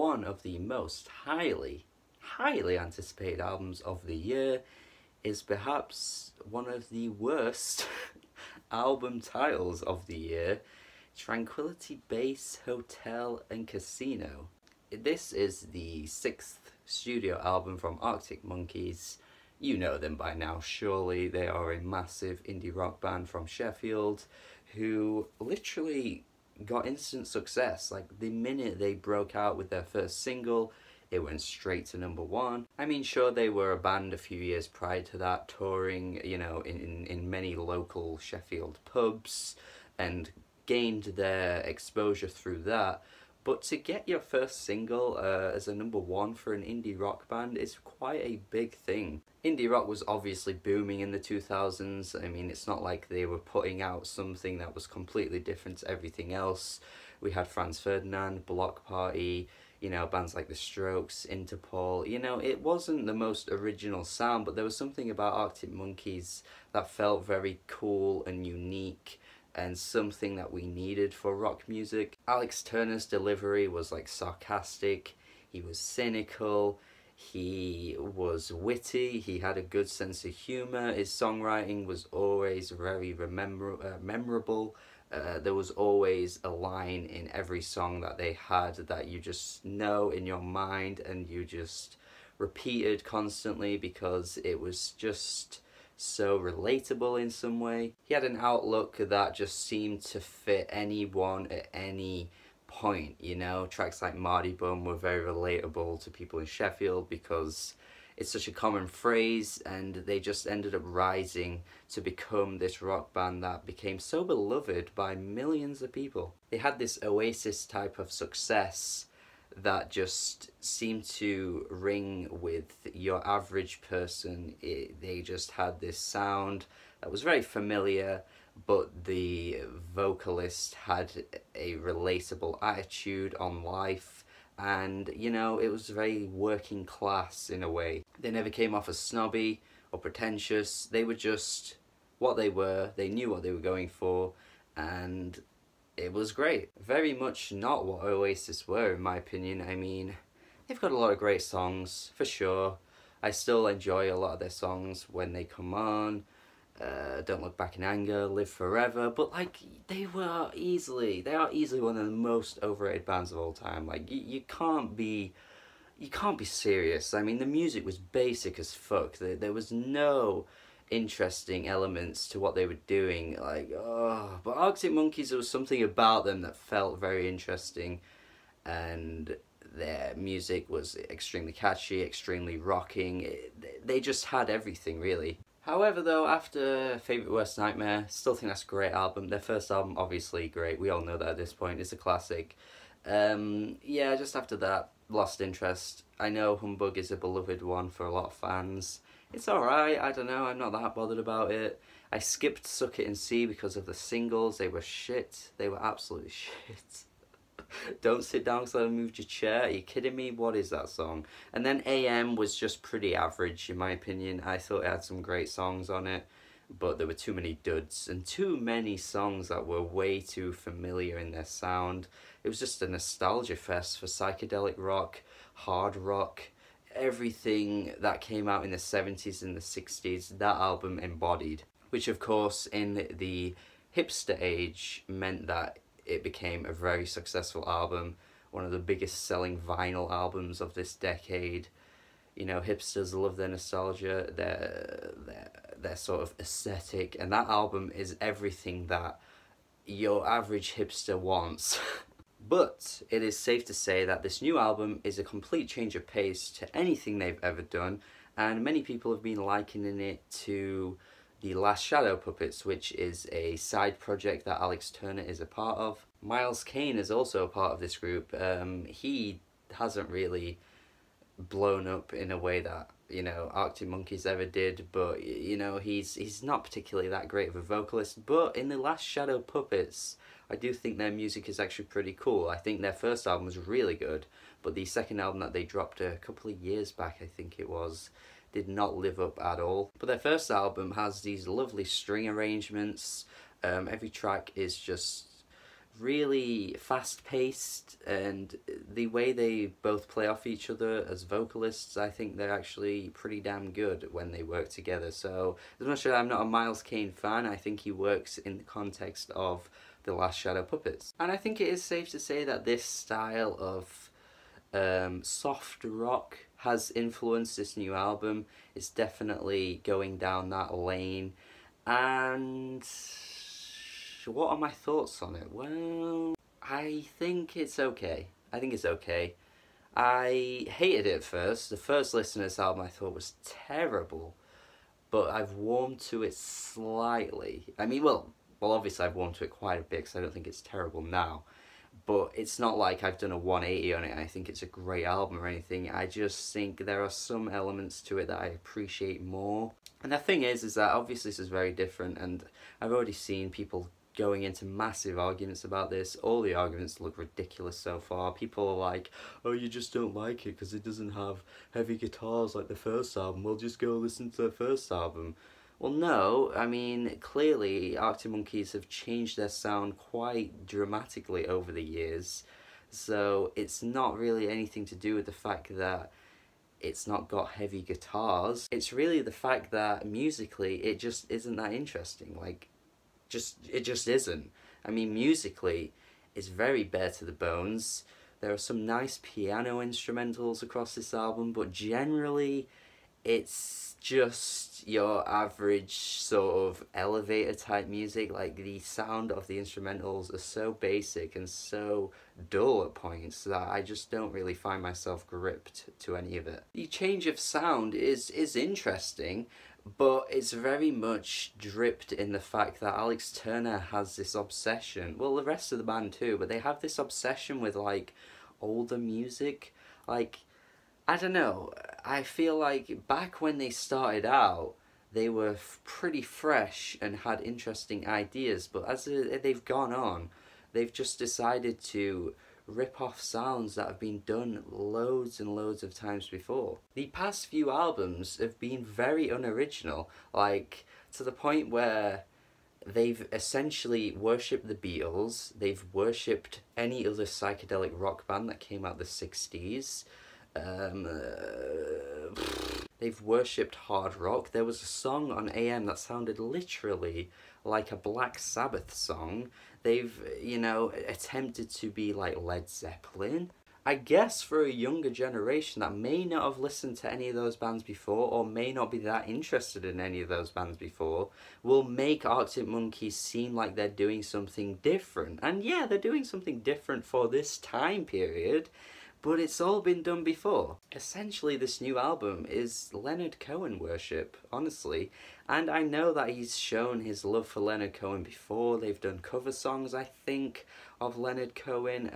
one of the most highly anticipated albums of the year is perhaps one of the worst album titles of the year, Tranquility Base Hotel and Casino. This is the 6th studio album from Arctic Monkeys. You know them by now, surely. They are a massive indie rock band from Sheffield who literally got instant success. Like, the minute they broke out with their first single, it went straight to #1. I mean, sure, they were a band a few years prior to that, touring, you know, in many local Sheffield pubs, and gained their exposure through that. But to get your first single as a #1 for an indie rock band is quite a big thing. Indie rock was obviously booming in the 2000s. I mean, it's not like they were putting out something that was completely different to everything else. We had Franz Ferdinand, Block Party, you know, bands like The Strokes, Interpol. You know, it wasn't the most original sound, but there was something about Arctic Monkeys that felt very cool and unique, and something that we needed for rock music. Alex Turner's delivery was like sarcastic, he was cynical, he was witty, he had a good sense of humour, his songwriting was always very memorable. There was always a line in every song that they had that you just know in your mind and you just repeated constantly because it was just so relatable in some way. He had an outlook that just seemed to fit anyone at any point, you know. Tracks like Mardy Bum were very relatable to people in Sheffield because it's such a common phrase, and they just ended up rising to become this rock band that became so beloved by millions of people. They had this Oasis type of success that just seemed to ring with your average person. They just had this sound that was very familiar, but the vocalist had a relatable attitude on life, and, you know, it was very working class in a way. They never came off as snobby or pretentious. They were just what they were. They knew what they were going for, and it was great. Very much not what Oasis were, in my opinion. I mean, they've got a lot of great songs, for sure. I still enjoy a lot of their songs when they come on. Don't Look Back in Anger, Live Forever, but like, they are easily one of the most overrated bands of all time. Like, you can't be serious. I mean, the music was basic as fuck. There was no interesting elements to what they were doing. Like, oh, but Arctic Monkeys, there was something about them that felt very interesting, and their music was extremely catchy, extremely rocking. They just had everything, really. However, though, after Favourite Worst Nightmare, still think that's a great album. Their first album, obviously great. We all know that at this point. It's a classic. Yeah, just after that, lost interest. I know Humbug is a beloved one for a lot of fans. It's alright, I don't know, I'm not that bothered about it. I skipped Suck It and See because of the singles. They were shit. They were absolutely shit. Don't Sit Down Because I Moved Your Chair. Are you kidding me? What is that song? And then AM was just pretty average, in my opinion. I thought it had some great songs on it, but there were too many duds and too many songs that were way too familiar in their sound. It was just a nostalgia fest for psychedelic rock, hard rock, everything that came out in the 70s and the 60s, that album embodied. Which, of course, in the hipster age meant that it became a very successful album, one of the biggest selling vinyl albums of this decade. You know, hipsters love their nostalgia, their sort of aesthetic, and that album is everything that your average hipster wants. But it is safe to say that this new album is a complete change of pace to anything they've ever done, and many people have been likening it to The Last Shadow Puppets, which is a side project that Alex Turner is a part of. Miles Kane is also a part of this group. He hasn't really blown up in a way that, you know, Arctic Monkeys ever did, but, you know, he's not particularly that great of a vocalist. But in The Last Shadow Puppets, I do think their music is actually pretty cool. I think their first album was really good, but the second album that they dropped a couple of years back, I think it was, did not live up at all. But their first album has these lovely string arrangements. Every track is just really fast-paced, and the way they both play off each other as vocalists, I think they're actually pretty damn good when they work together. So as much as I'm not a Miles Kane fan, I think he works in the context of The Last Shadow Puppets. And I think it is safe to say that this style of soft rock has influenced this new album. It's definitely going down that lane. And what are my thoughts on it? Well, I think it's okay. I think it's okay. I hated it at first. The first listen to this album I thought was terrible, but I've warmed to it slightly. I mean, well, obviously I've warmed to it quite a bit because I don't think it's terrible now. But it's not like I've done a 180 on it and I think it's a great album or anything. I just think there are some elements to it that I appreciate more. And the thing is that obviously this is very different, and I've already seen people going into massive arguments about this. All the arguments look ridiculous so far. People are like, oh, you just don't like it because it doesn't have heavy guitars like the first album. Well, just go listen to the first album. Well, no, I mean, clearly Arctic Monkeys have changed their sound quite dramatically over the years, so it's not really anything to do with the fact that it's not got heavy guitars. It's really the fact that musically it just isn't that interesting. Like, it just isn't. I mean, musically, it's very bare to the bones. There are some nice piano instrumentals across this album, but generally it's just your average sort of elevator type music. Like, the sound of the instrumentals are so basic and so dull at points that I just don't really find myself gripped to any of it. The change of sound is interesting, but it's very much dripped in the fact that Alex Turner has this obsession, well, the rest of the band too, but they have this obsession with like older music. Like, I don't know, I feel like back when they started out, they were pretty fresh and had interesting ideas, but as they've gone on, they've just decided to rip off sounds that have been done loads and loads of times before. The past few albums have been very unoriginal, like to the point where they've essentially worshipped the Beatles, they've worshipped any other psychedelic rock band that came out the 60s, they've worshipped hard rock. There was a song on AM that sounded literally like a Black Sabbath song. They've, you know, attempted to be like Led Zeppelin. I guess for a younger generation that may not have listened to any of those bands before, or may not be that interested in any of those bands before, will make Arctic Monkeys seem like they're doing something different. And yeah, they're doing something different for this time period, but it's all been done before. Essentially, this new album is Leonard Cohen worship, honestly. And I know that he's shown his love for Leonard Cohen before. They've done cover songs, I think, of Leonard Cohen.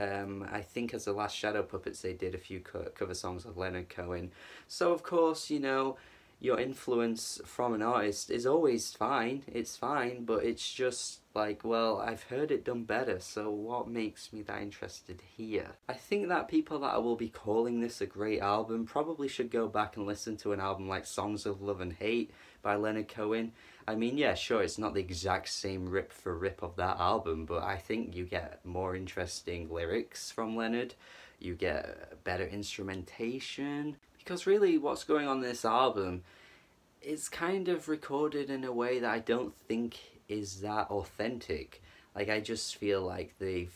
I think as The Last Shadow Puppets, they did a few cover songs of Leonard Cohen. So, of course, you know, your influence from an artist is always fine. It's fine, but it's just like, well, I've heard it done better, so what makes me that interested here? I think that people that will be calling this a great album probably should go back and listen to an album like Songs of Love and Hate by Leonard Cohen. I mean, yeah, sure, it's not the exact same rip for rip of that album, but I think you get more interesting lyrics from Leonard, you get better instrumentation, because really what's going on in this album is kind of recorded in a way that I don't think is that authentic. Like, I just feel like they've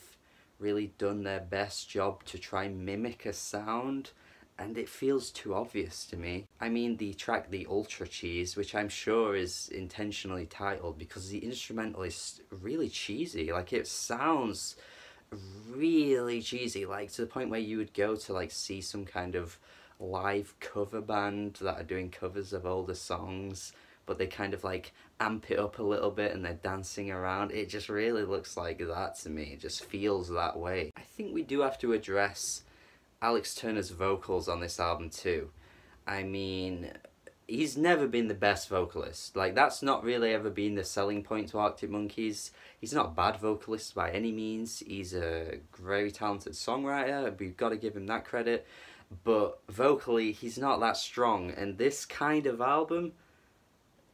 really done their best job to try and mimic a sound, and it feels too obvious to me. I mean, the track The Ultra Cheese, which I'm sure is intentionally titled because the instrumental is really cheesy. Like, it sounds really cheesy, like to the point where you would go to like see some kind of live cover band that are doing covers of older songs, but they kind of like amp it up a little bit and they're dancing around. It just really looks like that to me. It just feels that way. I think we do have to address Alex Turner's vocals on this album too. I mean, he's never been the best vocalist. Like, that's not really ever been the selling point to Arctic Monkeys. He's not a bad vocalist by any means. He's a very talented songwriter. We've got to give him that credit. But vocally, he's not that strong. And this kind of album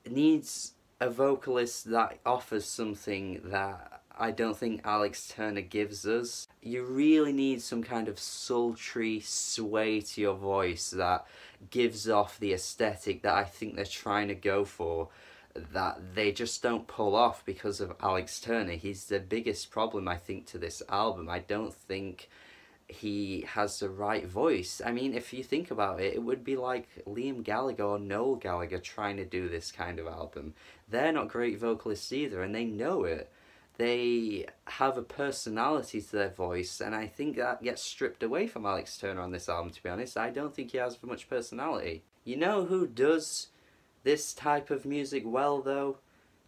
needs a vocalist that offers something that I don't think Alex Turner gives us. You really need some kind of sultry sway to your voice that gives off the aesthetic that I think they're trying to go for, that they just don't pull off because of Alex Turner. He's the biggest problem, I think, to this album. I don't think he has the right voice. I mean, if you think about it, it would be like Liam Gallagher or Noel Gallagher trying to do this kind of album. They're not great vocalists either, and they know it. They have a personality to their voice, and I think that gets stripped away from Alex Turner on this album, to be honest. I don't think he has much personality. You know who does this type of music well, though?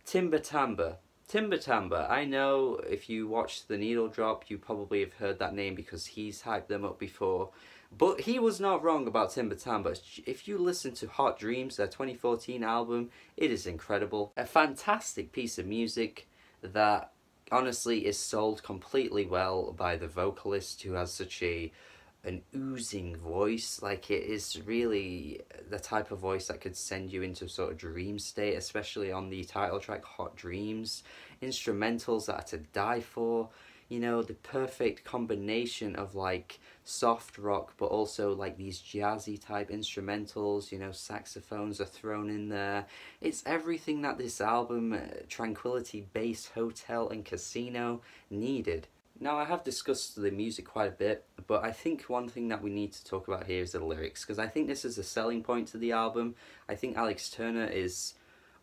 Timber Timber. Timber Timber. I know if you watched The Needle Drop, you probably have heard that name because he's hyped them up before. But he was not wrong about Timber Timber. If you listen to Hot Dreams, their 2014 album, it is incredible. A fantastic piece of music that honestly is sold completely well by the vocalist, who has such an oozing voice. Like, it is really the type of voice that could send you into a sort of dream state, especially on the title track Hot Dreams. Instrumentals that are to die for, you know, the perfect combination of like soft rock but also like these jazzy type instrumentals, you know, saxophones are thrown in there. It's everything that this album, Tranquility, Base, Hotel and Casino, needed. Now, I have discussed the music quite a bit, but I think one thing that we need to talk about here is the lyrics, because I think this is a selling point to the album. I think Alex Turner is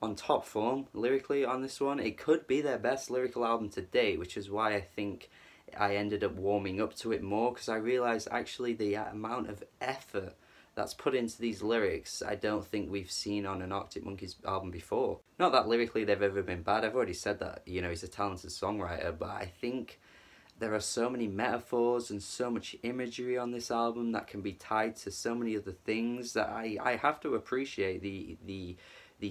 on top form lyrically on this one. It could be their best lyrical album to date, which is why I think I ended up warming up to it more, because I realised actually the amount of effort that's put into these lyrics I don't think we've seen on an Arctic Monkeys album before. Not that lyrically they've ever been bad, I've already said that, you know, he's a talented songwriter, but I think there are so many metaphors and so much imagery on this album that can be tied to so many other things that I have to appreciate the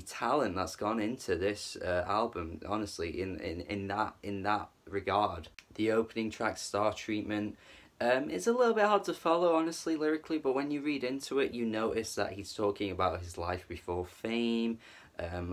talent that's gone into this album, honestly, in that regard. The opening track, Star Treatment, it's a little bit hard to follow, honestly, lyrically, but when you read into it, you notice that he's talking about his life before fame,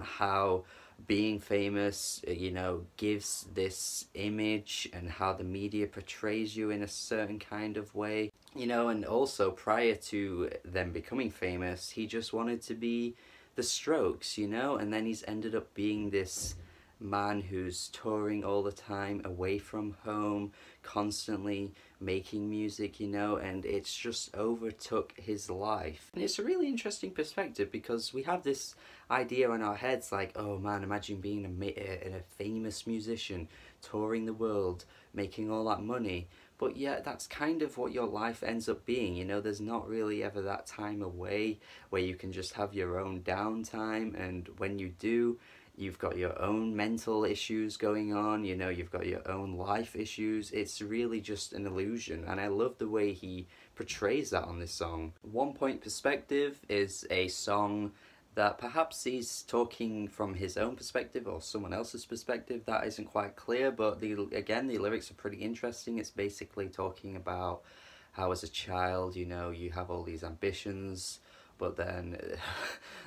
how being famous, you know, gives this image and how the media portrays you in a certain kind of way. You know, and also prior to them becoming famous, he just wanted to be the Strokes, you know, and then he's ended up being this man who's touring all the time, away from home, constantly making music, you know, and it's just overtook his life. And it's a really interesting perspective, because we have this idea in our heads like, oh man, imagine being a famous musician, touring the world, making all that money. But yeah, that's kind of what your life ends up being, you know. There's not really ever that time away where you can just have your own downtime, and when you do, you've got your own mental issues going on, you know, you've got your own life issues. It's really just an illusion, and I love the way he portrays that on this song. One Point Perspective is a song that perhaps he's talking from his own perspective or someone else's perspective. That isn't quite clear, but again, the lyrics are pretty interesting. It's basically talking about how as a child, you know, you have all these ambitions, but then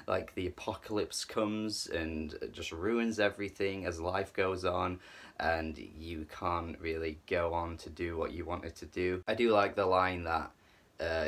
like the apocalypse comes and just ruins everything as life goes on, and you can't really go on to do what you wanted to do. I do like the line that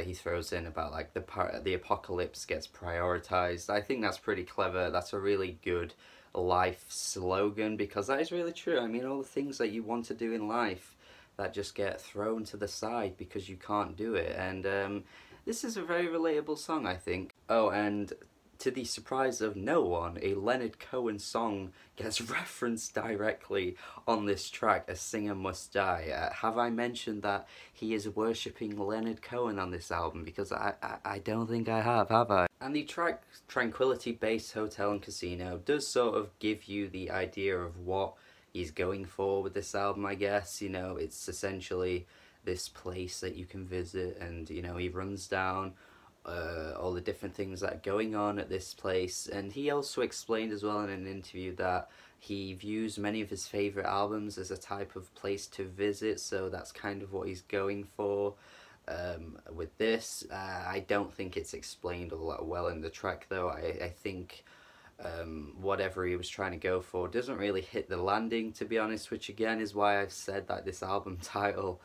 he throws in about like the apocalypse gets prioritized. I think that's pretty clever. That's a really good life slogan, because that is really true. I mean, all the things that you want to do in life that just get thrown to the side because you can't do it. And this is a very relatable song, I think. Oh, and to the surprise of no one, a Leonard Cohen song gets referenced directly on this track, A Singer Must Die. Have I mentioned that he is worshipping Leonard Cohen on this album? Because I don't think I have I? And the track Tranquility, Base, Hotel and Casino does sort of give you the idea of what he's going for with this album, I guess. You know, it's essentially this place that you can visit, and, you know, he runs down all the different things that are going on at this place. And he also explained as well in an interview that he views many of his favourite albums as a type of place to visit, so that's kind of what he's going for with this. I don't think it's explained all that well in the track though. I think whatever he was trying to go for doesn't really hit the landing, to be honest, which again is why I've said that this album title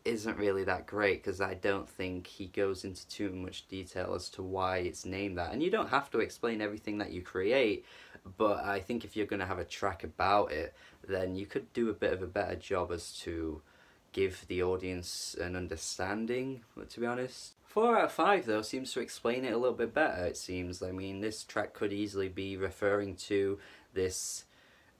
isn't really that great, because I don't think he goes into too much detail as to why it's named that. And you don't have to explain everything that you create, but I think if you're going to have a track about it, then you could do a bit of a better job as to give the audience an understanding, to be honest. 4 out of 5 though seems to explain it a little bit better, it seems. I mean, this track could easily be referring to this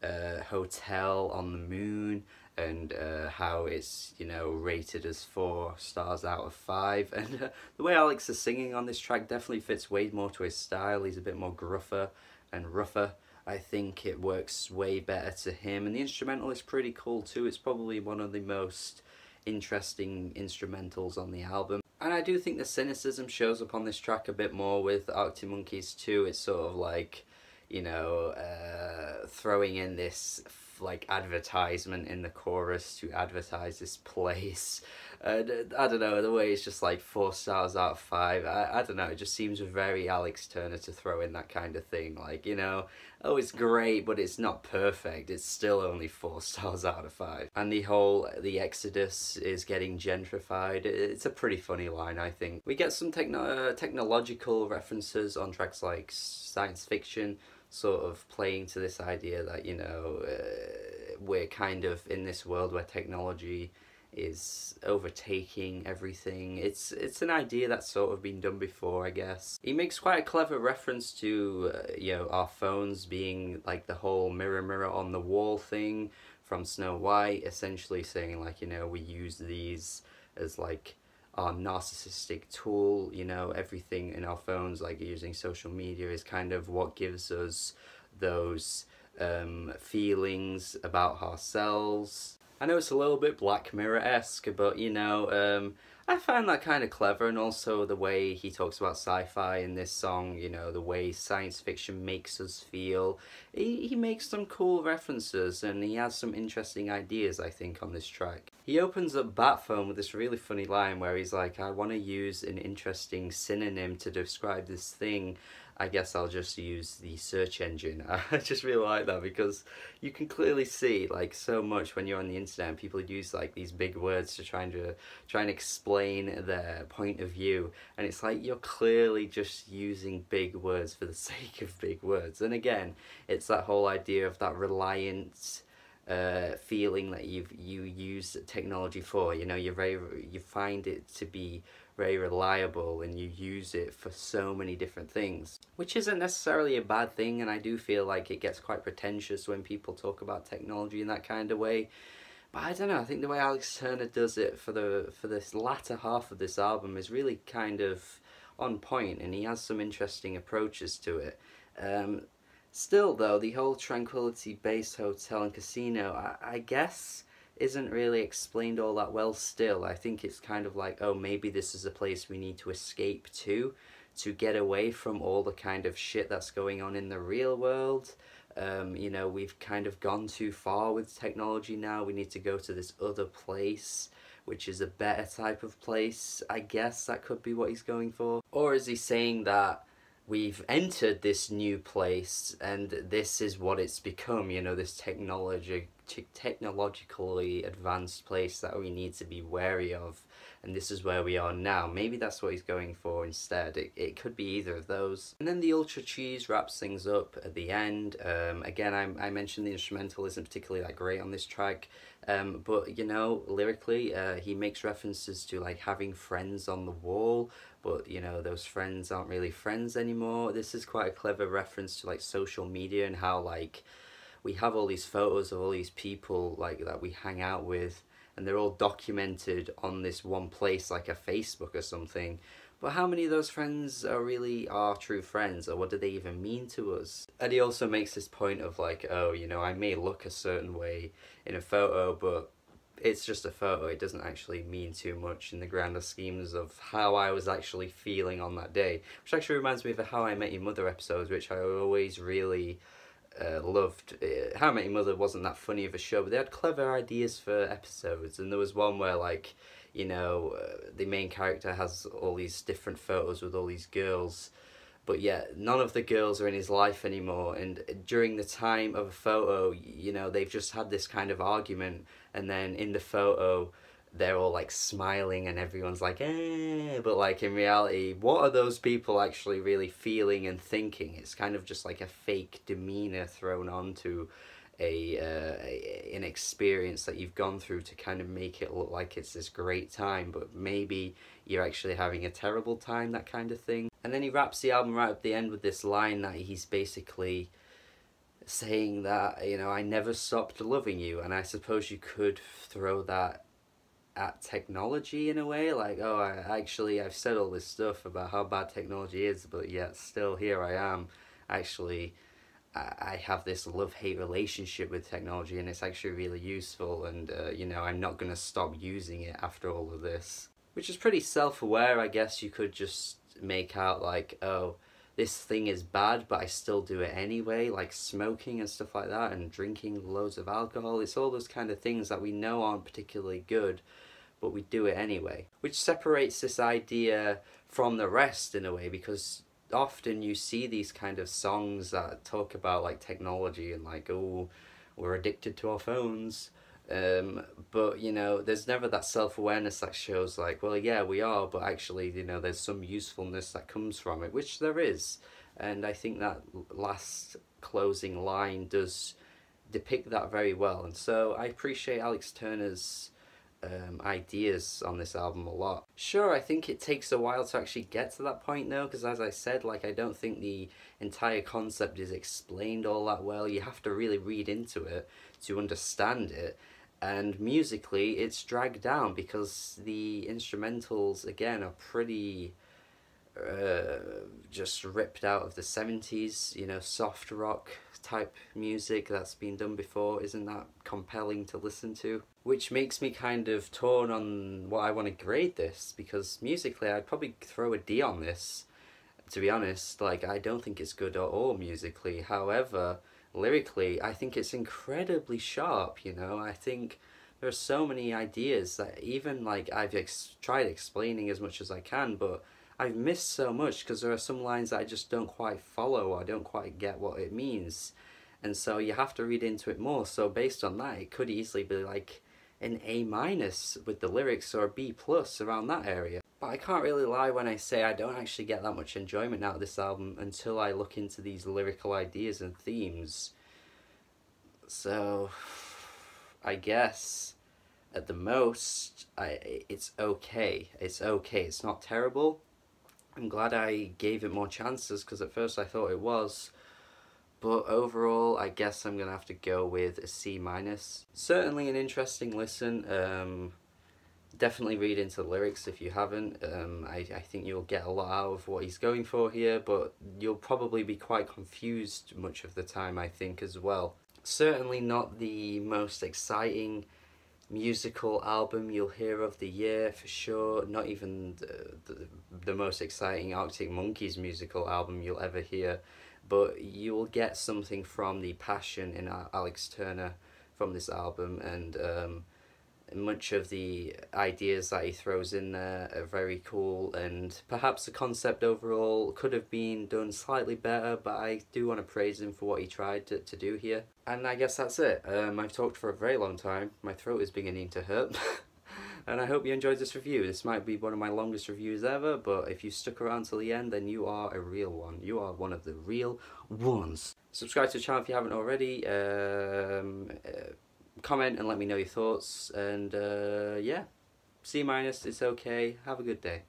hotel on the moon, and how it's, you know, rated as 4 stars out of 5. And the way Alex is singing on this track definitely fits way more to his style. He's a bit more gruffer and rougher. I think it works way better to him, and the instrumental is pretty cool too. It's probably one of the most interesting instrumentals on the album. And I do think the cynicism shows up on this track a bit more with Arctic Monkeys too. It's sort of like, you know, throwing in this like advertisement in the chorus to advertise this place. I don't know, the way it's just like 4 stars out of 5. I don't know, it just seems very Alex Turner to throw in that kind of thing. Like, you know, oh, it's great, but it's not perfect. It's still only 4 stars out of 5. And the Exodus is getting gentrified. It's a pretty funny line, I think. We get some technological references on tracks like Science Fiction, sort of playing to this idea that, you know, we're kind of in this world where technology is overtaking everything. It's an idea that's sort of been done before, I guess. He makes quite a clever reference to, you know, our phones being like the whole mirror mirror on the wall thing from Snow White, essentially saying like, you know, we use these as like our narcissistic tool. You know, everything in our phones, like using social media, is kind of what gives us those feelings about ourselves. I know it's a little bit Black Mirror-esque, but, you know, I find that kind of clever, and also the way he talks about sci-fi in this song, you know, the way science fiction makes us feel. He makes some cool references, and he has some interesting ideas, I think, on this track. He opens up Bat Phone with this really funny line where he's like, I want to use an interesting synonym to describe this thing. I guess I'll just use the search engine. I just really like that, because you can clearly see like so much when you're on the internet and people use like these big words to try and explain their point of view, and it's like you're clearly just using big words for the sake of big words. And again, it's that whole idea of that reliance feeling that you use technology for. You know, you find it to be very reliable, and you use it for so many different things, which isn't necessarily a bad thing. And I do feel like it gets quite pretentious when people talk about technology in that kind of way. But I don't know, I think the way Alex Turner does it for this latter half of this album is really kind of on point, and he has some interesting approaches to it. Still though, the whole Tranquility based hotel and casino, I guess isn't really explained all that well still. I think it's kind of like, oh, maybe this is a place we need to escape to get away from all the kind of shit that's going on in the real world. You know, we've kind of gone too far with technology now. We need to go to this other place, which is a better type of place. I guess that could be what he's going for. Or is he saying that we've entered this new place and this is what it's become, you know, this technologically advanced place that we need to be wary of, and this is where we are now. Maybe that's what he's going for instead. It could be either of those. And then the Ultra Cheese wraps things up at the end. Again, I mentioned the instrumental isn't particularly that great on this track, but, you know, lyrically, he makes references to like having friends on the wall, but, you know, those friends aren't really friends anymore. This is quite a clever reference to like social media, and how like we have all these photos of all these people like that we hang out with, and they're all documented on this one place like a Facebook or something. But how many of those friends are really our true friends, or what do they even mean to us? And he also makes this point of like, oh, you know, I may look a certain way in a photo, but it's just a photo. It doesn't actually mean too much in the grander schemes of how I was actually feeling on that day. Which actually reminds me of the How I Met Your Mother episodes, which I always really loved. How I Met Your Mother wasn't that funny of a show, but they had clever ideas for episodes. And there was one where, like, you know, the main character has all these different photos with all these girls But yeah, none of the girls are in his life anymore, and during the time of a photo, you know, they've just had this kind of argument, and then in the photo they're all like smiling and everyone's like eh, but like in reality, what are those people actually really feeling and thinking? It's kind of just like a fake demeanor thrown onto an experience that you've gone through to kind of make it look like it's this great time, but maybe you're actually having a terrible time, that kind of thing. And then he wraps the album right up the end with this line that he's basically saying that, you know, I never stopped loving you. And I suppose you could throw that at technology in a way, like, oh, I've said all this stuff about how bad technology is, but yet still here I am. Actually, I have this love-hate relationship with technology, and it's actually really useful, and you know, I'm not going to stop using it after all of this. Which is pretty self-aware, I guess. You could just make out like, oh, this thing is bad, but I still do it anyway, like smoking and stuff like that, and drinking loads of alcohol. It's all those kind of things that we know aren't particularly good, but we do it anyway. Which separates this idea from the rest in a way, because often you see these kind of songs that talk about like technology and like, oh, we're addicted to our phones. But you know, there's never that self-awareness that shows like, well, yeah, we are, but actually, you know, there's some usefulness that comes from it, which there is. And I think that last closing line does depict that very well. And so I appreciate Alex Turner's ideas on this album a lot. Sure, I think it takes a while to actually get to that point though, because as I said, like, I don't think the entire concept is explained all that well. You have to really read into it to understand it. And musically, it's dragged down because the instrumentals, again, are pretty just ripped out of the 70s, you know, soft rock type music that's been done before. Isn't that compelling to listen to? Which makes me kind of torn on what I want to grade this, because musically I'd probably throw a D on this, to be honest. Like, I don't think it's good at all musically. However, lyrically, I think it's incredibly sharp, you know. I think there are so many ideas that even, like, I've tried explaining as much as I can, but I've missed so much because there are some lines that I just don't quite follow, or I don't quite get what it means. And so you have to read into it more. So based on that, it could easily be like an A- with the lyrics, or a B+ around that area. But I can't really lie when I say I don't actually get that much enjoyment out of this album until I look into these lyrical ideas and themes. So I guess at the most, it's okay. It's okay. It's not terrible. I'm glad I gave it more chances, because at first I thought it was. But overall, I guess I'm going to have to go with a C-. Certainly an interesting listen. Definitely read into the lyrics if you haven't. I think you'll get a lot out of what he's going for here, but you'll probably be quite confused much of the time, I think, as well. Certainly not the most exciting musical album you'll hear of the year, for sure. Not even the most exciting Arctic Monkeys musical album you'll ever hear, but you'll get something from the passion in Alex Turner from this album, and much of the ideas that he throws in there are very cool, and perhaps the concept overall could have been done slightly better, but I do want to praise him for what he tried to do here. And I guess that's it. I've talked for a very long time, my throat is beginning to hurt. And I hope you enjoyed this review. This might be one of my longest reviews ever, but if you stuck around till the end, then you are a real one. You are one of the real ones. Subscribe to the channel if you haven't already. Comment and let me know your thoughts, and yeah, C-, it's okay. Have a good day.